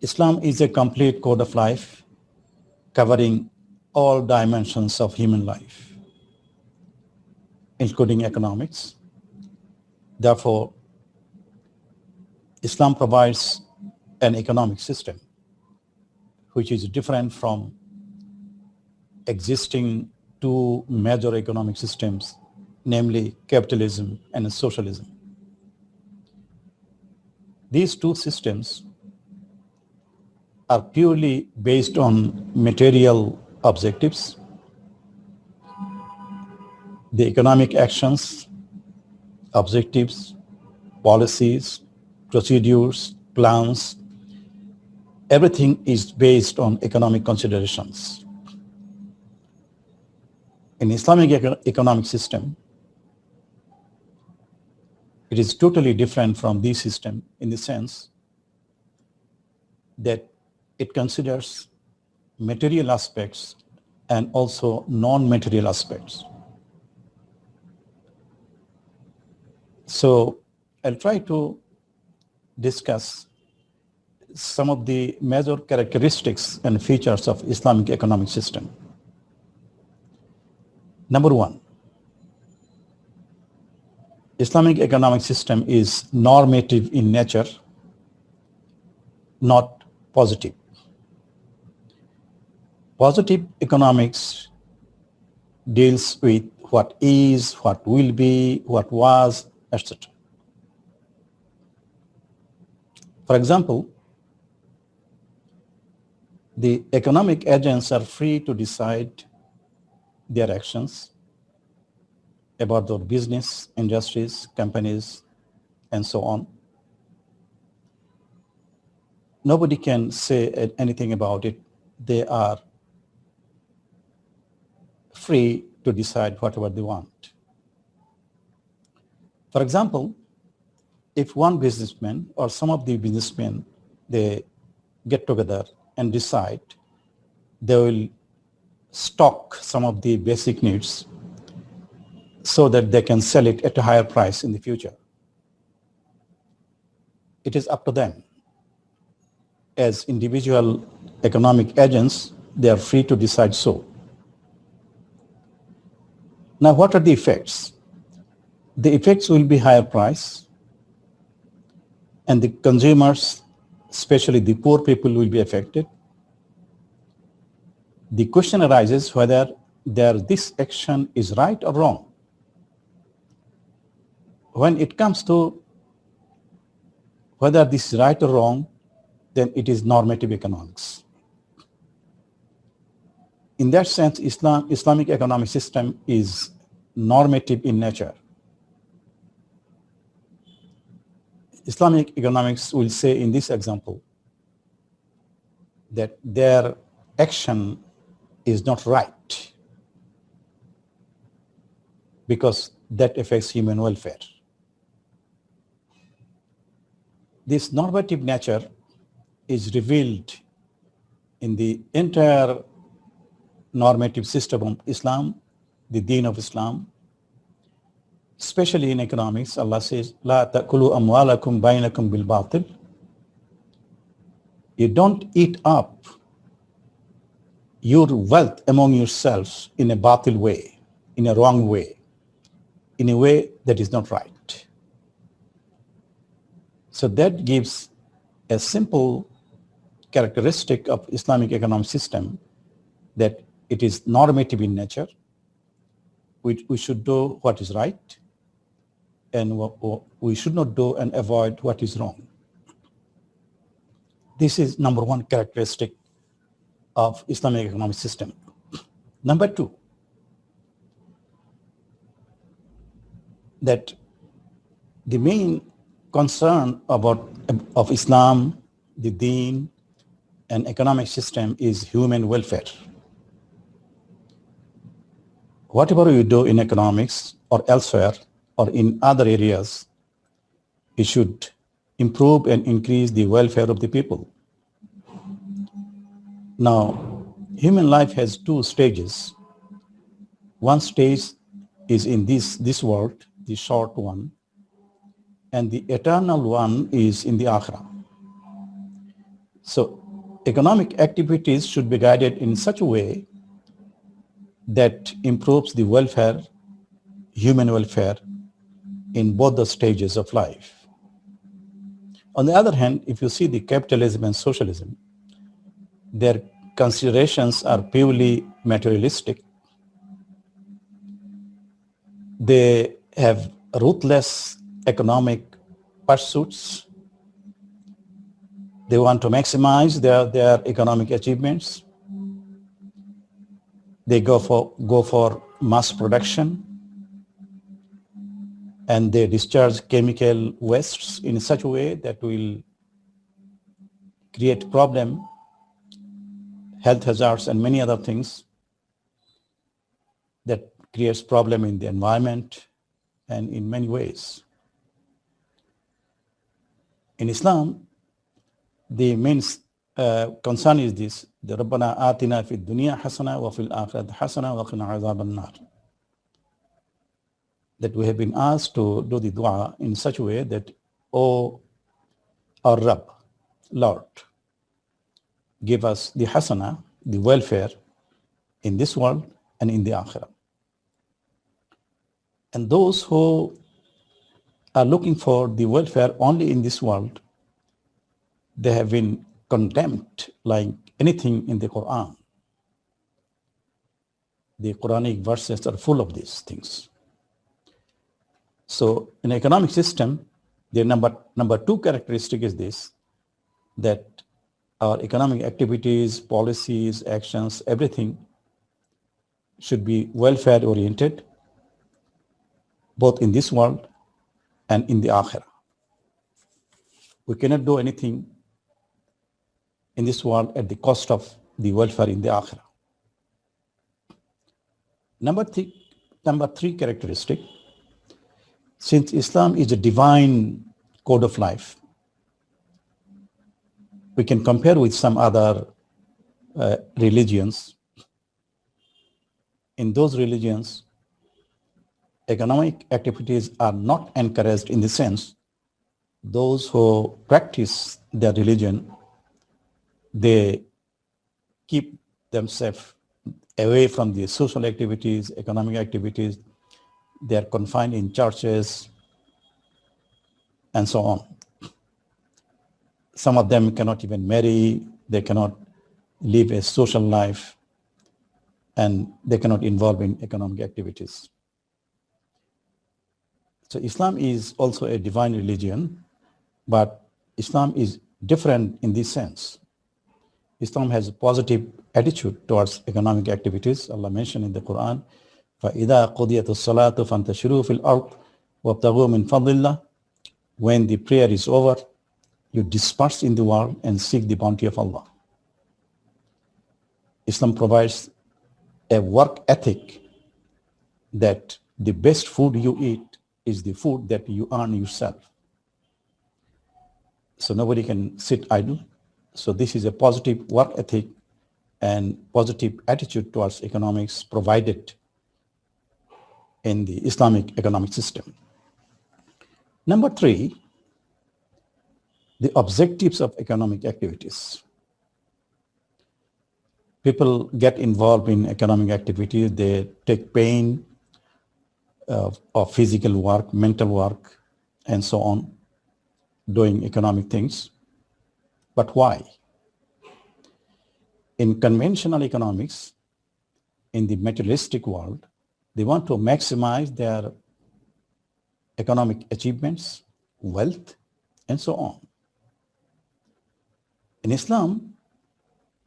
Islam is a complete code of life covering all dimensions of human life, including economics. Therefore, Islam provides an economic system which is different from existing two major economic systems, namely capitalism and socialism. These two systems are purely based on material objectives. The economic actions, objectives, policies, procedures, plans, everything is based on economic considerations. In Islamic economic system, it is totally different from this system in the sense that it considers material aspects and also non-material aspects. So I'll try to discuss some of the major characteristics and features of Islamic economic system. Number one, Islamic economic system is normative in nature, not positive. Positive economics deals with what is, what will be, what was, etc. For example, the economic agents are free to decide their actions about their business, industries, companies, and so on. Nobody can say anything about it. They are free to decide whatever they want. For example, if one businessman or some of the businessmen, they get together and decide they will stock some of the basic needs so that they can sell it at a higher price in the future. It is up to them. As individual economic agents, they are free to decide so. Now, what are the effects? The effects will be higher price, and the consumers, especially the poor people, will be affected. The question arises whether this action is right or wrong. When it comes to whether this is right or wrong, then it is normative economics. In that sense, Islamic economic system is normative in nature. Islamic economics will say in this example that their action is not right because that affects human welfare. This normative nature is revealed in the entire normative system of Islam, the deen of Islam. Especially in economics, Allah says, "La ta'kulu amwalakum bainakum bil batil." You don't eat up your wealth among yourselves in a batil way, in a wrong way, in a way that is not right. So that gives a simple characteristic of Islamic economic system, that it is normative in nature. We should do what is right, and we should not do and avoid what is wrong. This is number one characteristic of Islamic economic system. Number two, that the main concern of Islam, the deen, and economic system is human welfare. Whatever you do in economics or elsewhere or in other areas, it should improve and increase the welfare of the people. Now, human life has two stages. One stage is in this world, the short one, and the eternal one is in the Akhirah. So economic activities should be guided in such a way that improves the welfare, human welfare in both the stages of life. On the other hand, if you see the capitalism and socialism, their considerations are purely materialistic. They have ruthless economic pursuits. They want to maximize their economic achievements. They go for mass production, and they discharge chemical wastes in such a way that will create problem, health hazards, and many other things that creates problem in the environment and in many ways. In Islam, the main concern is this: the Rabbana atina fid dunya hasana wa fil akhirati hasana wa qina azaban nar. That we have been asked to do the dua in such a way that, oh, our Rabb, Lord, give us the hasana, the welfare in this world and in the akhirah. And those who are looking for the welfare only in this world, they have been condemned like anything in the Quran. The Quranic verses are full of these things. So in economic system, the number two characteristic is this, that our economic activities, policies, actions, everything should be welfare oriented, both in this world and in the akhirah. We cannot do anything in this world at the cost of the welfare in the akhirah. Number three characteristic, since Islam is a divine code of life, we can compare with some other religions. In those religions, economic activities are not encouraged, in the sense those who practice their religion, they keep themselves away from the social activities, economic activities. They are confined in churches and so on. Some of them cannot even marry, they cannot live a social life, and they cannot involve in economic activities. So Islam is also a divine religion, but Islam is different in this sense. Islam has a positive attitude towards economic activities. Allah mentioned in the Quran, فَإِذَا قُضِيَتُ الصَّلَاةُ فَانْتَشِرُوا فِي الْأَرْضِ وَابْتَغُوا مِنْ فَضْلِ اللَّهِ. When the prayer is over, you disperse in the world and seek the bounty of Allah. Islam provides a work ethic that the best food you eat is the food that you earn yourself. So nobody can sit idle. So this is a positive work ethic and positive attitude towards economics provided in the Islamic economic system. Number three, the objectives of economic activities. People get involved in economic activities, they take pain of physical work, mental work, and so on, doing economic things. But why? In conventional economics, in the materialistic world, they want to maximize their economic achievements, wealth, and so on. In Islam,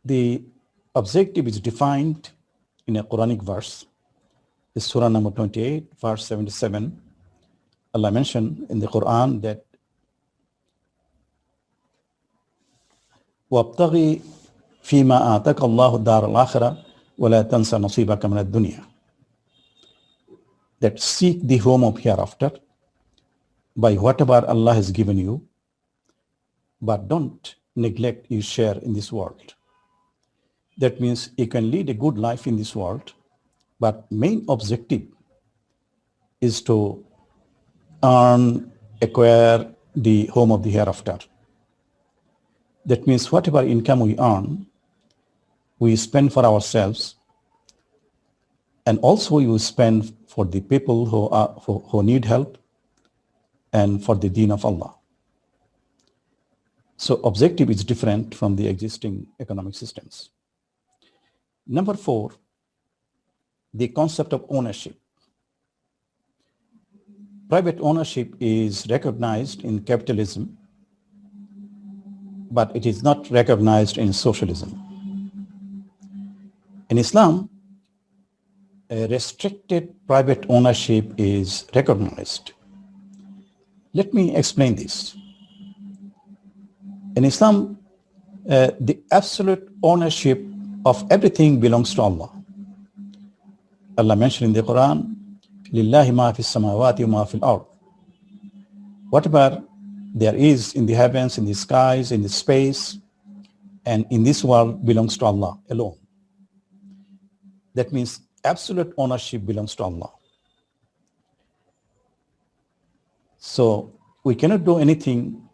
the objective is defined in a Quranic verse. It's Surah number 28, verse 77. Allah mentioned in the Quran that وَابْتَغِي فِيمَا آتَكَ اللَّهُ الدَّارَ الْآخِرَةَ وَلَا تَنْسَ نَصِيبَكَ مِنَ الدُّنْيَا. That seek the home of hereafter by whatever Allah has given you, but don't neglect your share in this world. That means you can lead a good life in this world, but main objective is to earn, acquire the home of the hereafter. That means whatever income we earn, we spend for ourselves, and also we will spend for the people who need help and for the deen of Allah. So objective is different from the existing economic systems. Number 4, the concept of ownership. Private ownership is recognized in capitalism, but it is not recognized in socialism. In Islam, a restricted private ownership is recognized. Let me explain this. In Islam, the absolute ownership of everything belongs to Allah. Allah mentioned in the Quran, "Lillahi ma fi samawati wa ma fil ard." Whatever there is in the heavens, in the skies, in the space, and in this world belongs to Allah alone. That means absolute ownership belongs to Allah. So we cannot do anything,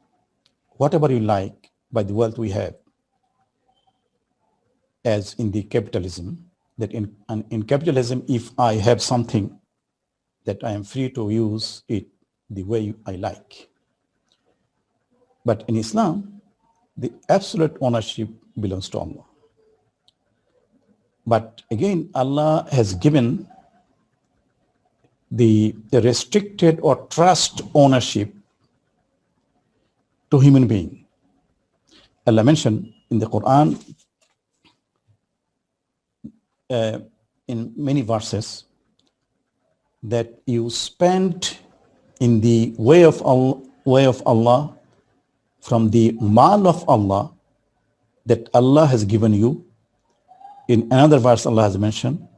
whatever you like, by the wealth we have, as in the capitalism. That in capitalism, if I have something, that I am free to use it the way I like. But in Islam, the absolute ownership belongs to Allah. But again, Allah has given the restricted or trust ownership to human being. Allah mentioned in the Quran, in many verses, that you spend in the way of Allah from the mal of Allah that Allah has given you. In another verse, Allah has mentioned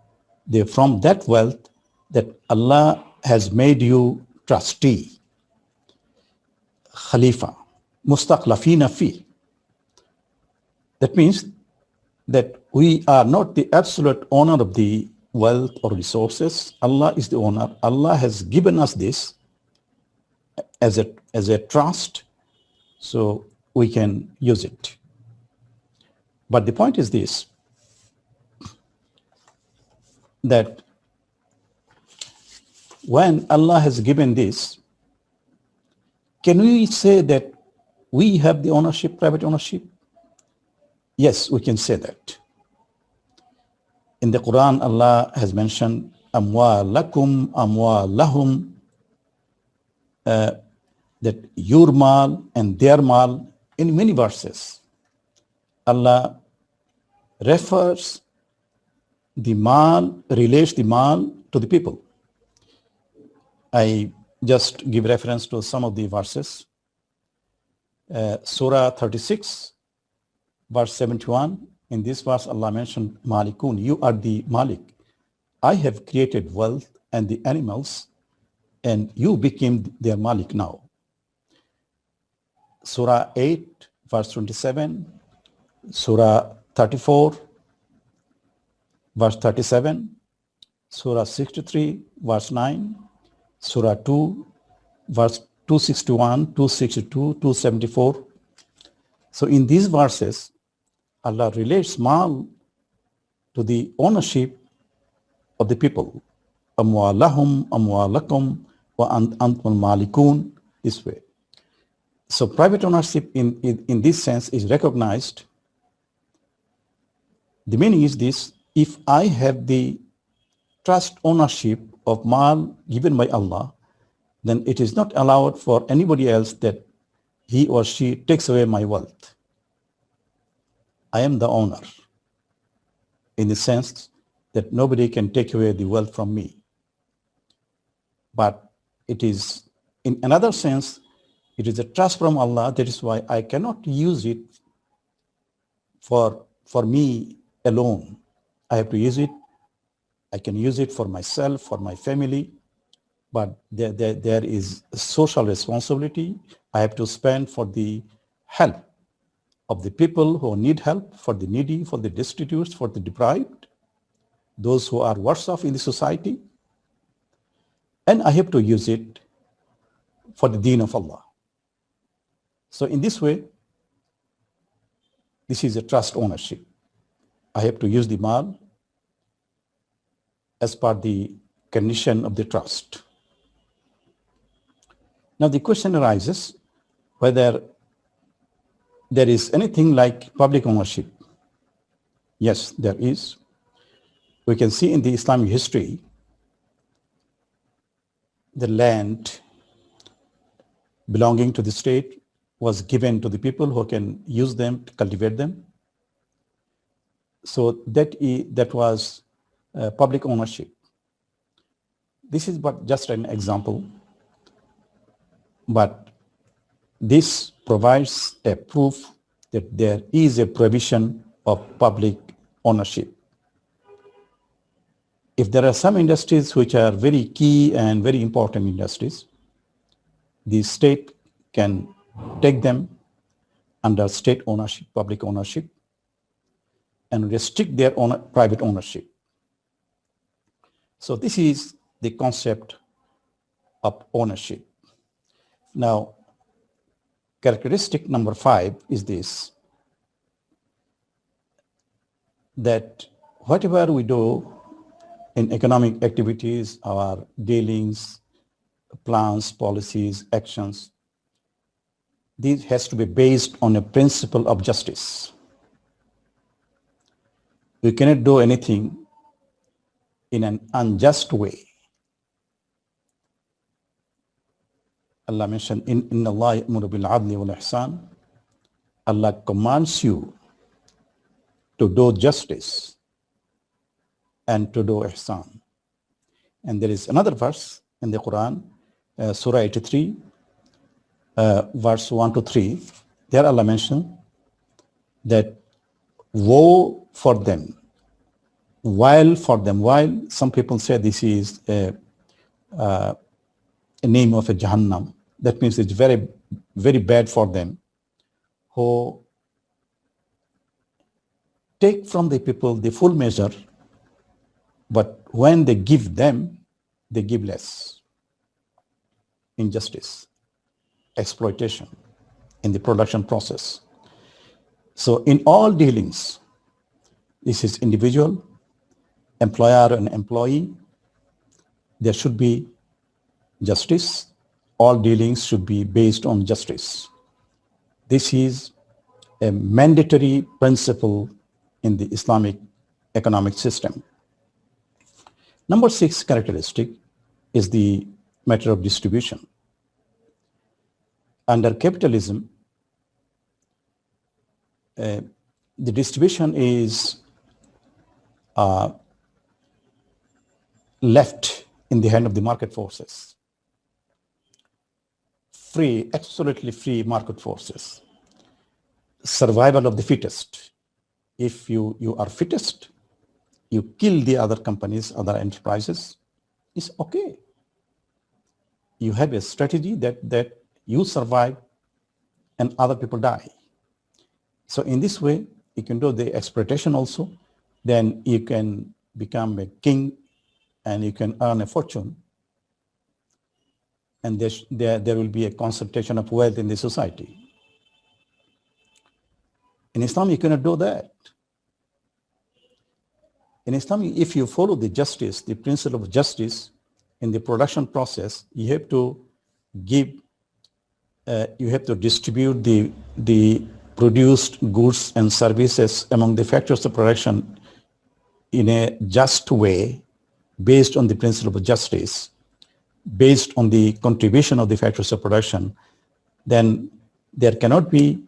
from that wealth that Allah has made you trustee, khalifa, mustaqlafina fi. That means that we are not the absolute owner of the wealth or resources. Allah is the owner. Allah has given us this as a trust, so we can use it. But the point is this, that when Allah has given this, can we say that we have the ownership, private ownership? Yes, we can say that. In the Quran, Allah has mentioned amwalakum, amwalahum, that your mal and their mal. In many verses, Allah refers the mal, relates the mal to the people. I just give reference to some of the verses. Surah 36, verse 71. In this verse, Allah mentioned Malikun, you are the Malik. I have created wealth and the animals, and you became their Malik now. Surah 8, verse 27, Surah 34, verse 37, Surah 63, verse 9, Surah 2, verse 261, 262, 274. So in these verses, Allah relates mal to the ownership of the people. Amwalahum, amwalakum, wa antum malikun, this way. So private ownership in this sense is recognized. The meaning is this: if I have the trust ownership of mal given by Allah, then it is not allowed for anybody else that he or she takes away my wealth. I am the owner, in the sense that nobody can take away the wealth from me. But it is, in another sense, it is a trust from Allah. That is why I cannot use it for me alone. I have to use it. I can use it for myself, for my family, but there is social responsibility. I have to spend for the help of the people who need help, for the needy, for the destitute, for the deprived, those who are worse off in the society. And I have to use it for the deen of Allah. So in this way, This is a trust ownership. I have to use the mal as per the condition of the trust. Now the question arises whether there is anything like public ownership. Yes, there is. We can see in the Islamic history, the land belonging to the state was given to the people who can use them to cultivate them. So that was public ownership. This is but just an example, but this provides a proof that there is a provision of public ownership. If there are some industries which are very key and very important industries, the state can take them under state ownership, public ownership, and restrict their own private ownership. So this is the concept of ownership. Now, characteristic number 5 is this, that whatever we do in economic activities, our dealings, plans, policies, actions, this has to be based on a principle of justice. We cannot do anything in an unjust way. Allah mentioned, Inna Allah ya'muru bil adli wal ihsan. Allah commands you to do justice and to do ihsan. And there is another verse in the Quran, Surah 83, verse 1 to 3. There Allah mentioned that woe for them, while some people say this is a name of a Jahannam. That means it's very, very bad for them who take from the people the full measure, but when they give them, they give less. Injustice, exploitation in the production process. So in all dealings, this is individual, employer and employee, there should be justice. All dealings should be based on justice. This is a mandatory principle in the Islamic economic system. Number 6 characteristic is the matter of distribution. Under capitalism, the distribution is left in the hand of the market forces. Free, absolutely free market forces. Survival of the fittest. If you are fittest, you kill the other companies, other enterprises, it's okay. You have a strategy that you survive and other people die. So in this way, you can do the exploitation also. Then you can become a king and you can earn a fortune. And there will be a concentration of wealth in the society. In Islam, you cannot do that. In Islam, if you follow the justice, the principle of justice in the production process, you have to distribute the produced goods and services among the factors of production in a just way, based on the principle of justice, based on the contribution of the factors of production. Then there cannot be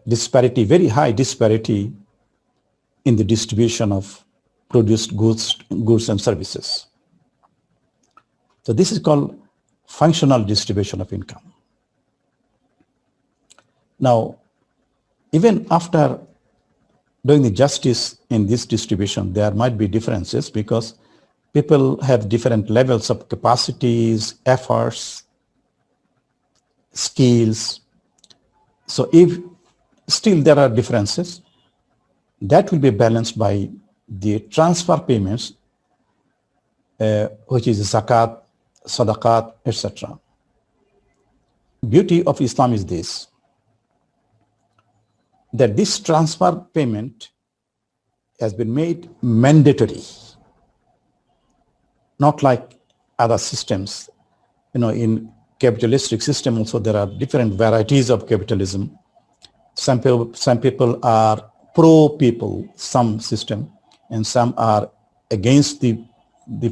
disparity, very high disparity in the distribution of produced goods and services. So this is called functional distribution of income. Now, even after doing the justice in this distribution, there might be differences because people have different levels of capacities, efforts, skills. So if still there are differences, that will be balanced by the transfer payments, which is zakat, sadaqat, etc. Beauty of Islam is this, that this transfer payment has been made mandatory, not like other systems. In capitalistic system also there are different varieties of capitalism. Some people are pro-people, some system, and some are against the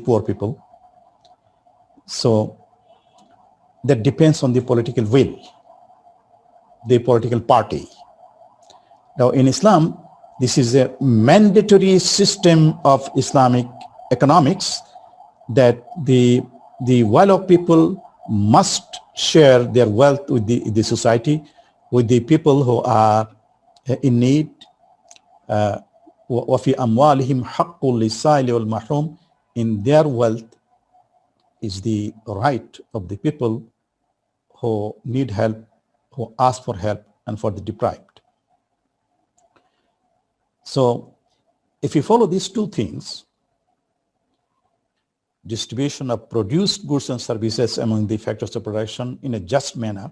poor people. So that depends on the political will, the political party. Now in Islam, this is a mandatory system of Islamic economics, that the wealth of people must share their wealth with the society, with the people who are in need. وَفِي أَمْوَالِهِمْ حَقٌّ لِلسَّائِلِ وَالْمَحْرُومِ. In their wealth is the right of the people who need help, who ask for help, and for the deprived. So if you follow these two things, distribution of produced goods and services among the factors of production in a just manner,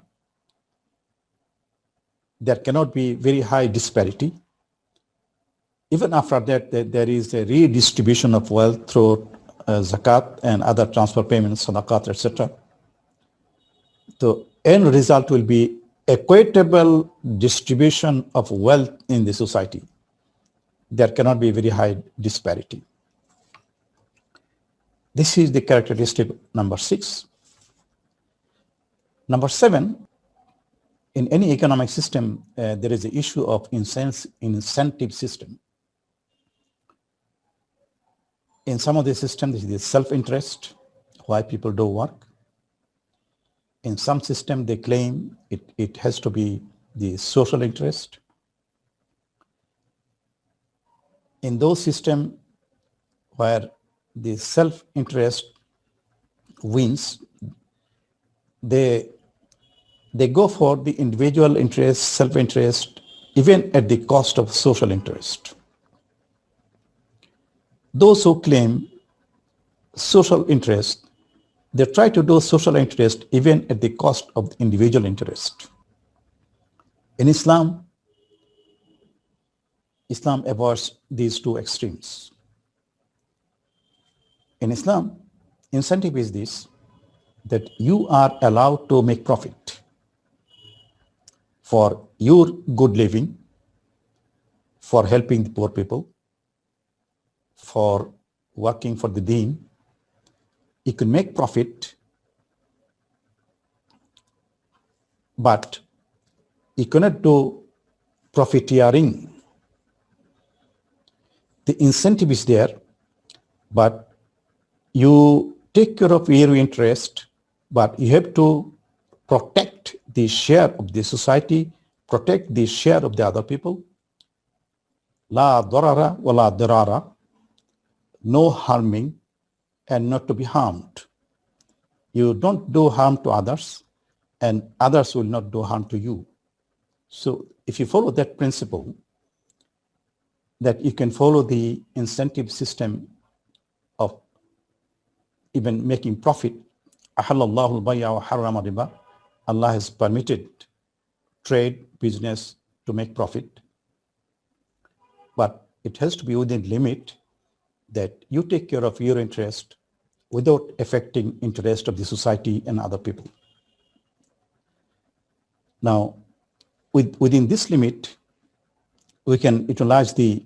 there cannot be very high disparity. Even after that, there is a redistribution of wealth through zakat and other transfer payments, sadaqat, etc. The end result will be equitable distribution of wealth in the society. There cannot be very high disparity. This is the characteristic number 6. Number 7, in any economic system, there is the issue of incentive system. In some of the systems, this is self-interest, why people do work. In some system, they claim it has to be the social interest. In those systems where the self-interest wins, they go for the individual interest, self-interest, even at the cost of social interest. Those who claim social interest, they try to do social interest even at the cost of individual interest. In Islam avoids these two extremes. In Islam, incentive is this, that you are allowed to make profit for your good living, for helping the poor people, for working for the deen. You can make profit, but you cannot do profiteering. The incentive is there, but you take care of your interest, but you have to protect the share of the society, protect the share of the other people. La darara wa la dirara, no harming and not to be harmed. You don't do harm to others, and others will not do harm to you. So if you follow that principle, that you can follow the incentive system of even making profit. Ahallallahu al-bay'a wa harrama riba. Allah has permitted trade, business to make profit, but it has to be within limit, that you take care of your interest without affecting interest of the society and other people. Now, within this limit, we can utilize the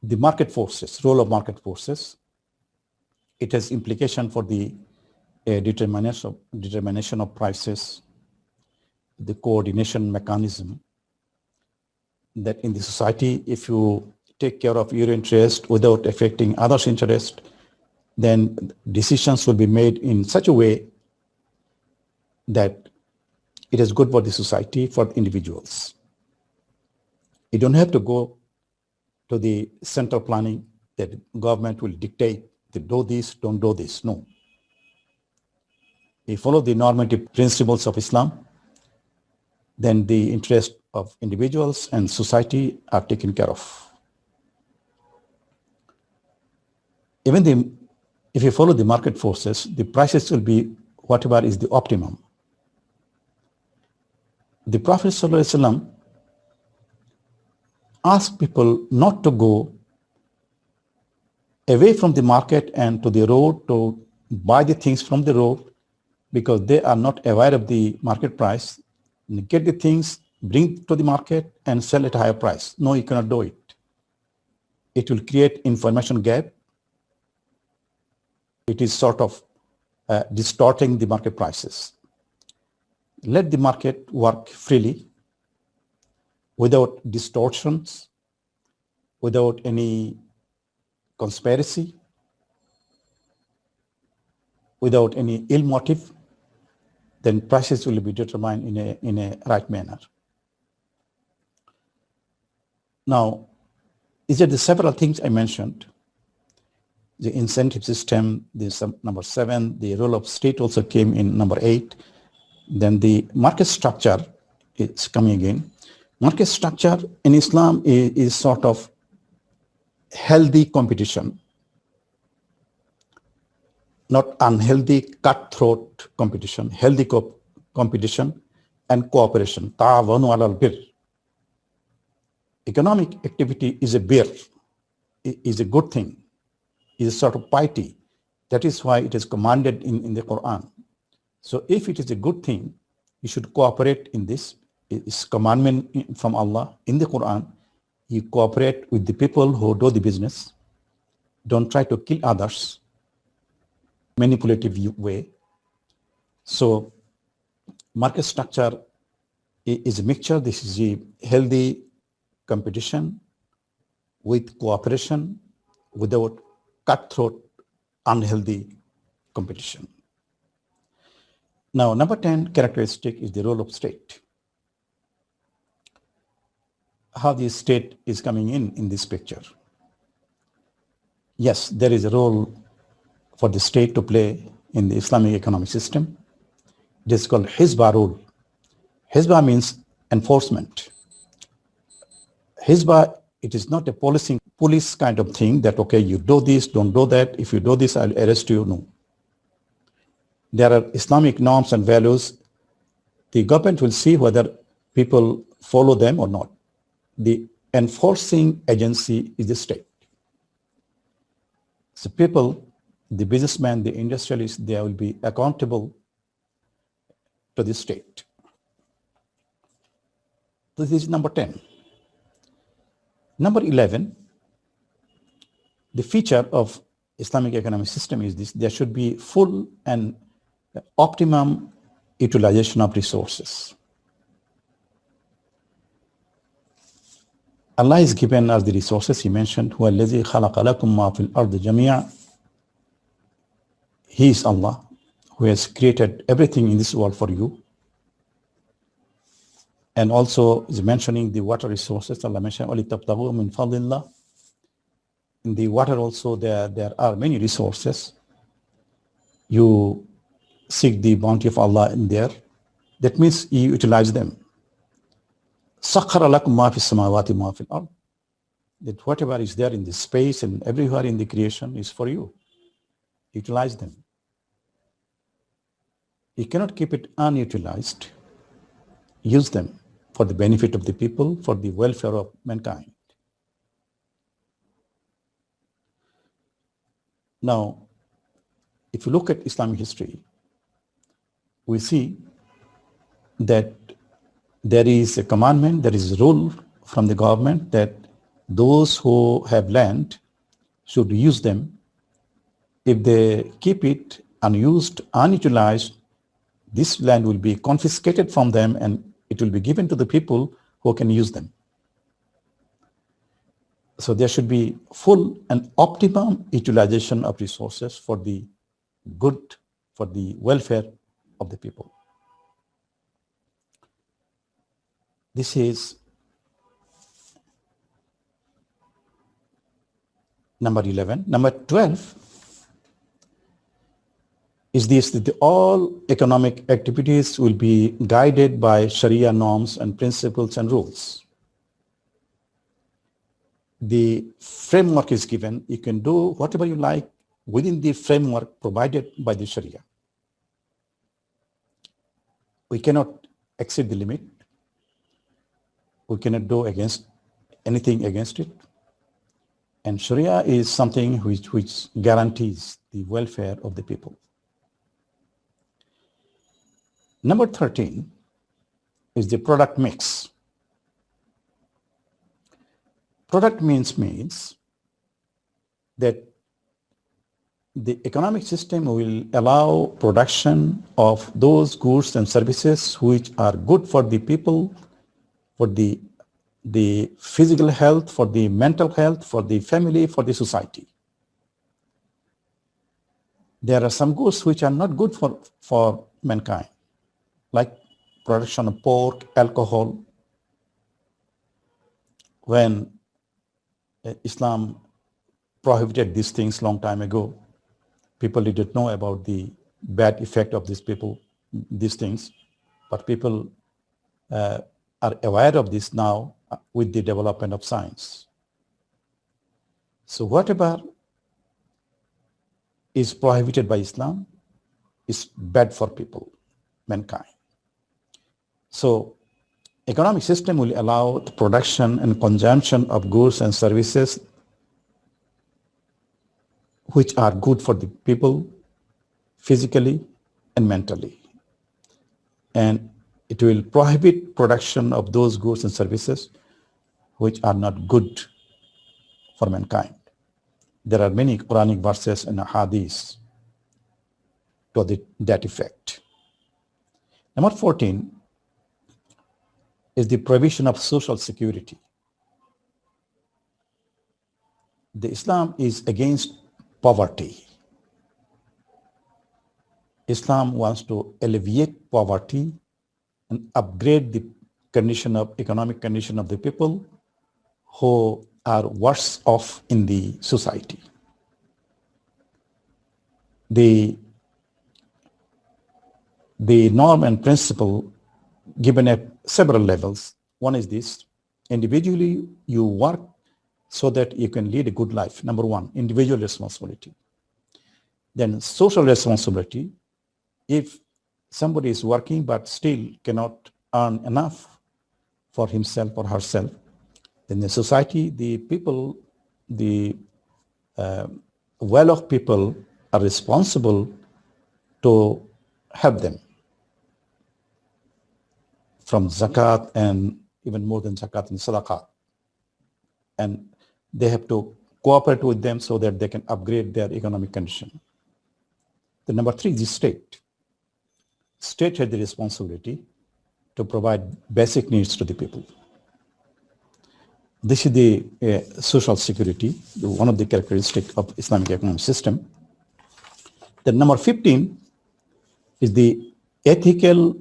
market forces, role of market forces. It has implication for the determination of prices, the coordination mechanism, that in the society, if you take care of your interest without affecting others' interest, then decisions will be made in such a way that it is good for the society, for individuals. You don't have to go to the central planning that government will dictate that do this, don't do this. No. You follow the normative principles of Islam, then the interest of individuals and society are taken care of. If you follow the market forces, the prices will be whatever is the optimum. The Prophet ﷺ ask people not to go away from the market and to the road to buy the things from the road because they are not aware of the market price. Get the things, bring to the market and sell at a higher price. No, you cannot do it. It will create information gap. It is sort of distorting the market prices. Let the market work freely without distortions, without any conspiracy, without any ill motive, then prices will be determined in a right manner. Now, these are the several things I mentioned. The incentive system, this number 7, the role of state also came in number 8. Then the market structure is coming again. Market structure in Islam is sort of healthy competition, not unhealthy cutthroat competition, healthy competition and cooperation. Ta'awanu alal bir. Economic activity is a bir, is a good thing, is a sort of piety. That is why it is commanded in the Quran. So if it is a good thing, you should cooperate in this. It's commandment from Allah in the Quran. You cooperate with the people who do the business. Don't try to kill others, manipulative way. So market structure is a mixture. This is a healthy competition with cooperation without cutthroat, unhealthy competition. Now, number 10 characteristic is the role of state. How the state is coming in this picture. Yes, there is a role for the state to play in the Islamic economic system. It is called Hizbah rule. Hizbah means enforcement. Hizbah, it is not a police kind of thing that, okay, you do this, don't do that. If you do this, I'll arrest you. No. There are Islamic norms and values. The government will see whether people follow them or not. The enforcing agency is the state. So people, the businessmen, the industrialists, they will be accountable to the state. This is number 10. Number 11, the feature of Islamic economic system is this: there should be full and optimum utilization of resources. Allah is given us the resources. He mentioned, "Huwa allazi khalaqa lakum ma fil ardi jami'a." He is Allah who has created everything in this world for you. And also is mentioning the water resources. Allah mentioned, وَلِتَبْتَغُوا مِنْ فَضْلِ اللَّهِ. In the water also there are many resources. You seek the bounty of Allah in there. That means you utilize them. سَخَّرَ لَكُمْ مَا فِي السَّمَاوَاتِ مَا فِي الْأَرْضِ. That whatever is there in the space and everywhere in the creation is for you. Utilize them. You cannot keep it unutilized. Use them for the benefit of the people, for the welfare of mankind. Now, if you look at Islamic history, we see that there is a commandment, there is a rule from the government that those who have land should use them. If they keep it unused, unutilized, this land will be confiscated from them and it will be given to the people who can use them. So there should be full and optimum utilization of resources for the good, for the welfare of the people. This is number 11. Number 12 is this, that all economic activities will be guided by Sharia norms and principles and rules. The framework is given. You can do whatever you like within the framework provided by the Sharia. We cannot exceed the limit. We cannot do against anything against it. And Sharia is something which guarantees the welfare of the people. Number 13 is the product mix. Product means that the economic system will allow production of those goods and services which are good for the people, for the physical health, for the mental health, for the family, for the society. There are some goods which are not good for mankind, like production of pork, alcohol. When Islam prohibited these things long time ago, people didn't know about the bad effect of these things, but people are aware of this now with the development of science. So whatever is prohibited by Islam is bad for people, mankind. So economic system will allow the production and consumption of goods and services which are good for the people physically and mentally. And it will prohibit production of those goods and services which are not good for mankind. There are many Quranic verses and hadiths to that effect. Number 14 is the provision of social security. The Islam is against poverty. Islam wants to alleviate poverty and upgrade the economic condition of the people who are worse off in the society. The norm and principle given at several levels. One is this: individually you work so that you can lead a good life. Number one, individual responsibility. Then social responsibility. If somebody is working but still cannot earn enough for himself or herself, then the society, the people, the well-off people are responsible to help them from zakat and even more than zakat and sadaqah. And they have to cooperate with them so that they can upgrade their economic condition. The number 3 is the state. State has the responsibility to provide basic needs to the people. This is the social security, one of the characteristics of Islamic economic system. The number 15 is the ethical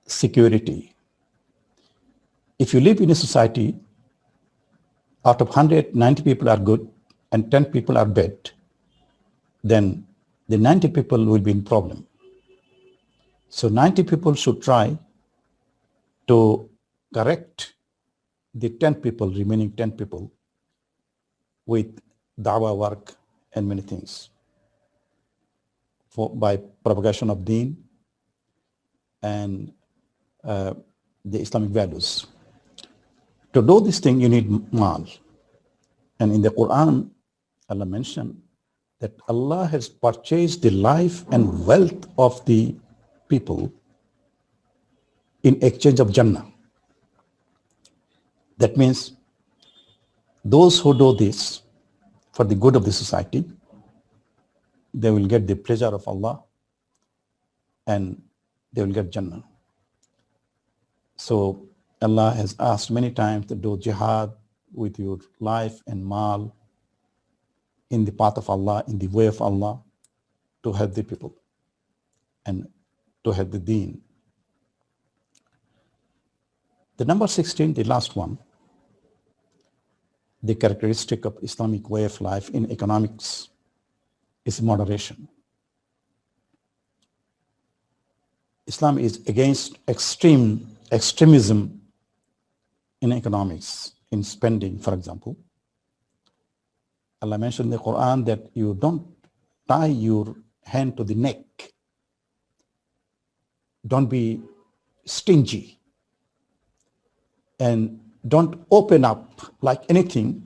security. If you live in a society, out of 100, 90 people are good and 10 people are bad, then the 90 people will be in problem. So 90 people should try to correct the 10 people, remaining 10 people, with da'wah work and many things, by propagation of deen and the Islamic values. To do this thing, you need mal. And in the Quran, Allah mentioned that Allah has purchased the life and wealth of the people in exchange of Jannah. That means those who do this for the good of the society, they will get the pleasure of Allah and they will get Jannah. So Allah has asked many times to do jihad with your life and mal in the path of Allah, in the way of Allah, to help the people and to help the deen. The number 16, the last one, the characteristic of Islamic way of life in economics is moderation. Islam is against extremism in economics, in spending, for example. Allah mentioned in the Quran that you don't tie your hand to the neck. Don't be stingy. And don't open up like anything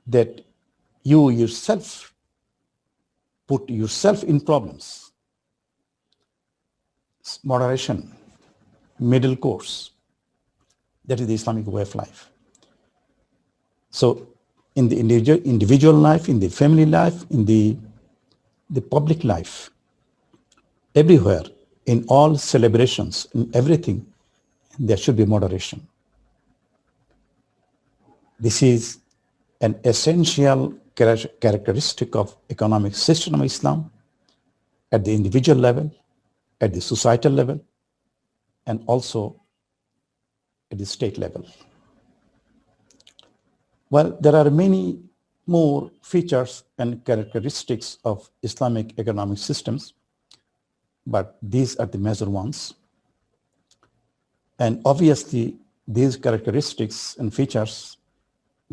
that you yourself put yourself in problems. Moderation, middle course, that is the Islamic way of life. So in the individual life, in the family life, in the public life, everywhere, in all celebrations, in everything, there should be moderation. This is an essential characteristic of economic system of Islam at the individual level, at the societal level, and also at the state level. Well, there are many more features and characteristics of Islamic economic systems, but these are the major ones. And obviously, these characteristics and features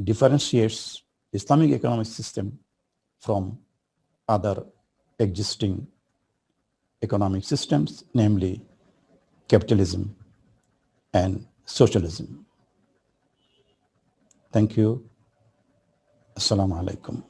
differentiates Islamic economic system from other existing economic systems, namely capitalism and socialism. Thank you. Assalamu alaikum.